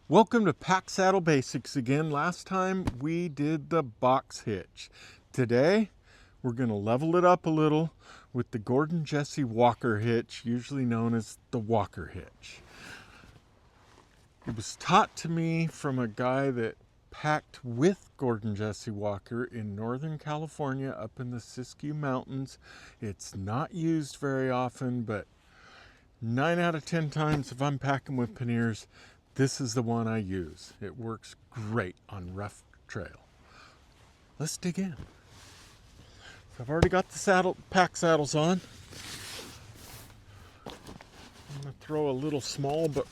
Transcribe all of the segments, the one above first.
Welcome to Pack Saddle Basics again. Last time we did the box hitch. Today we're going to level it up a little with the Gordon Jesse Walker hitch, usually known as the Walker Hitch. It was taught to me from a guy that packed with Gordon Jesse Walker in Northern California up in the Siskiyou Mountains. It's not used very often, but 9 out of 10 times if I'm packing with panniers, this is the one I use. It works great on rough trail. Let's dig in. So I've already got the pack saddles on. I'm going to throw a little small but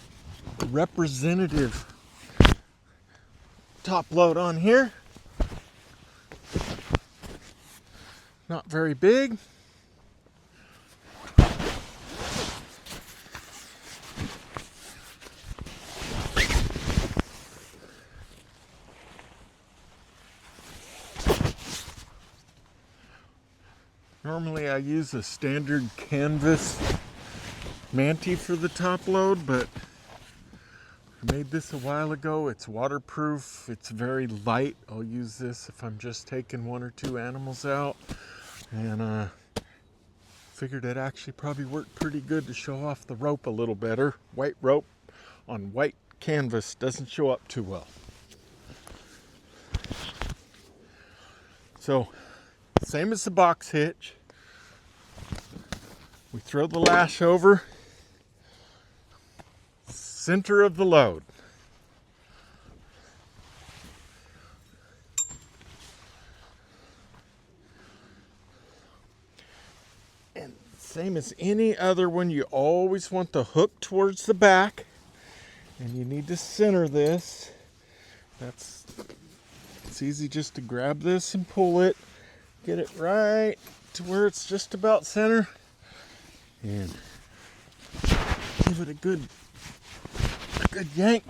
representative top load on here. Not very big. Normally I use a standard canvas mantee for the top load, but I made this a while ago. It's waterproof, it's very light. I'll use this if I'm just taking 1 or 2 animals out. And figured it actually probably worked pretty good to show off the rope a little better. White rope on white canvas doesn't show up too well. So, same as the box hitch. We throw the lash over, center of the load. And same as any other one, you always want the hook towards the back, and you need to center this. It's easy just to grab this and pull it, get it right to where it's just about center, and give it a good yank.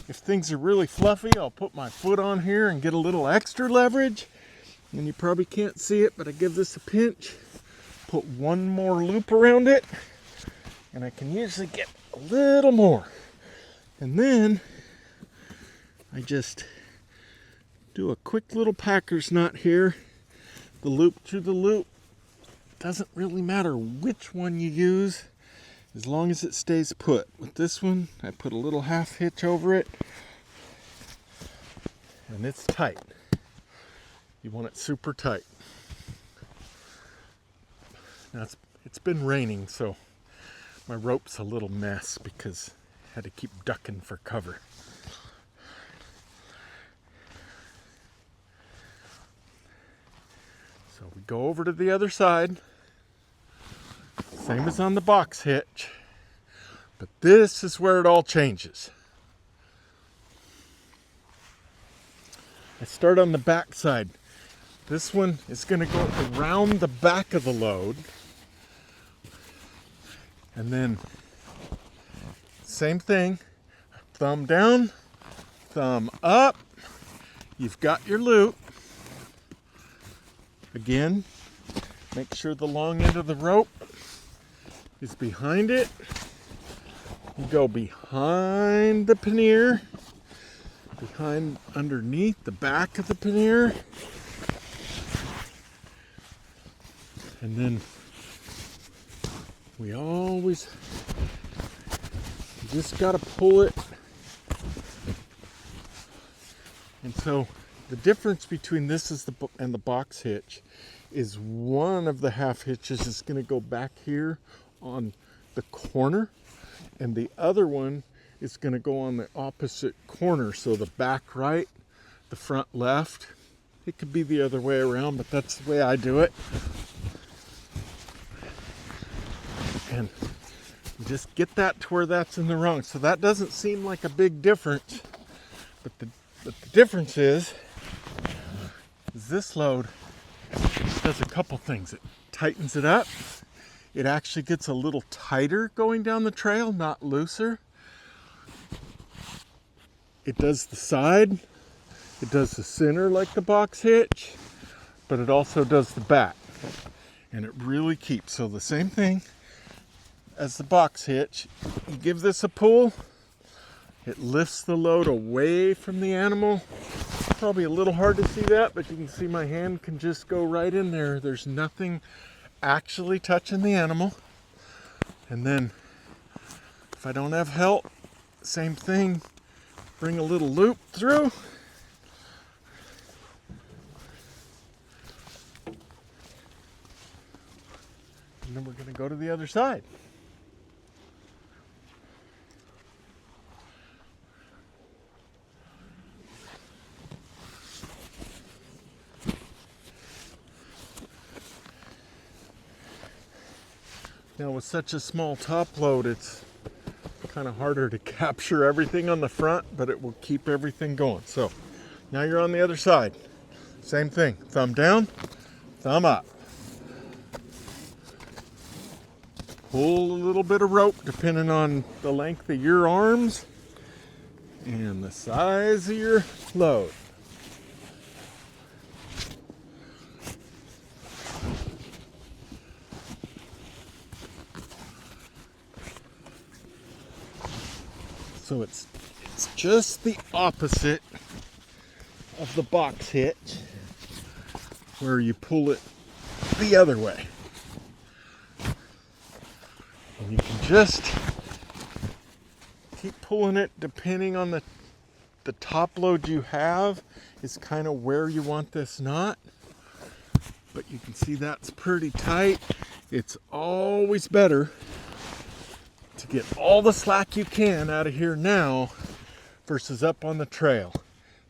If things are really fluffy, I'll put my foot on here and get a little extra leverage. And you probably can't see it, but I give this a pinch, put one more loop around it, and I can usually get a little more. And then I just do a quick little packer's knot here, the loop to the loop. Doesn't really matter which one you use, as long as it stays put. With this one, I put a little half hitch over it, and it's tight. You want it super tight. Now it's been raining, so my rope's a little mess because I had to keep ducking for cover. So we go over to the other side, same as on the box hitch, but this is where it all changes. I start on the back side. This one is going to go around the back of the load, and then same thing, thumb down, thumb up, you've got your loop. Again, make sure the long end of the rope is behind it. You go behind the pannier, underneath the back of the pannier, and then you just got to pull it. And so the difference between this and the box hitch is one of the half hitches is going to go back here on the corner, and the other one is going to go on the opposite corner. So the back right, the front left. It could be the other way around, but that's the way I do it. And you just get that to where that's in the wrong. So that doesn't seem like a big difference, but the difference is this load does a couple things. It tightens it up. It actually gets a little tighter going down the trail, not looser. It does the side. It does the center like the box hitch, but it also does the back. And it really keeps. So the same thing as the box hitch. You give this a pull, It lifts the load away from the animal. Probably a little hard to see that, but you can see my hand can just go right in there. There's nothing actually touching the animal. And then if I don't have help, same thing, bring a little loop through. And then we're going to go to the other side. Now with such a small top load, it's kind of harder to capture everything on the front, but it will keep everything going. So now you're on the other side. Same thing, thumb down, thumb up. Pull a little bit of rope depending on the length of your arms and the size of your load. So it's just the opposite of the box hitch, where you pull it the other way. And you can just keep pulling it depending on the top load you have is kind of where you want this knot. But you can see that's pretty tight. It's always better to get all the slack you can out of here now versus up on the trail.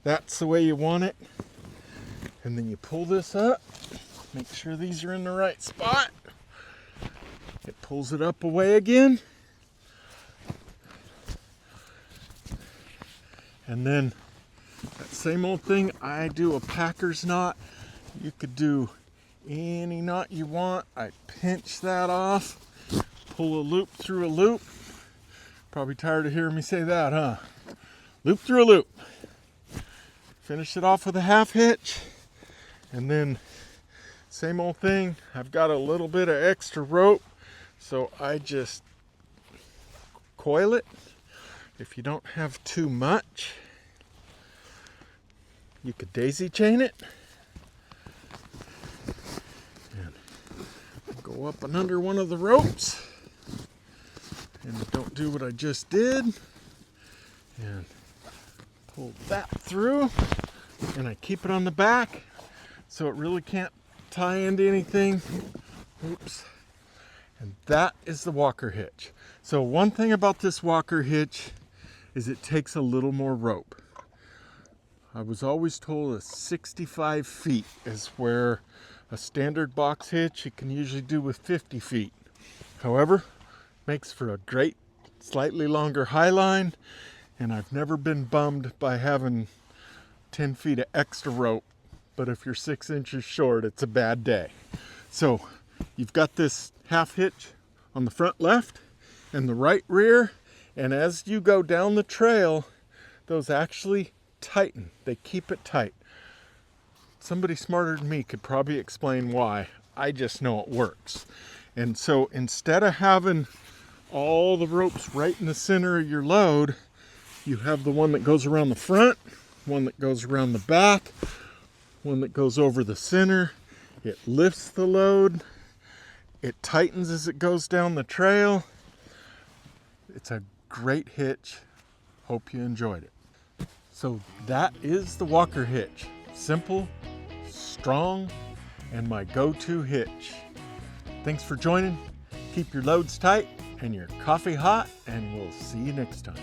That's the way you want it. And then you pull this up, make sure these are in the right spot. It pulls it up away again. And then that same old thing, I do a packer's knot. You could do any knot you want. I pinch that off. Pull a loop through a loop. Probably tired of hearing me say that, huh? Loop through a loop. Finish it off with a half hitch. And then same old thing. I've got a little bit of extra rope, so I just coil it. If you don't have too much, you could daisy chain it. And go up and under one of the ropes. And don't do what I just did. And pull that through. And I keep it on the back so it really can't tie into anything. Oops. And that is the Walker hitch. So one thing about this Walker hitch is it takes a little more rope. I was always told that 65 feet is where a standard box hitch you can usually do with 50 feet. However, makes for a great, slightly longer high line, and I've never been bummed by having 10 feet of extra rope, but if you're 6 inches short, it's a bad day. So you've got this half hitch on the front left and the right rear, and as you go down the trail, those actually tighten. They keep it tight. Somebody smarter than me could probably explain why. I just know it works. And so instead of having all the ropes right in the center of your load, you have the one that goes around the front, one that goes around the back, one that goes over the center. It lifts the load. It tightens as it goes down the trail. It's a great hitch. Hope you enjoyed it. So that is the Walker hitch. Simple, strong, and my go-to hitch. Thanks for joining. Keep your loads tight and your coffee hot, and we'll see you next time.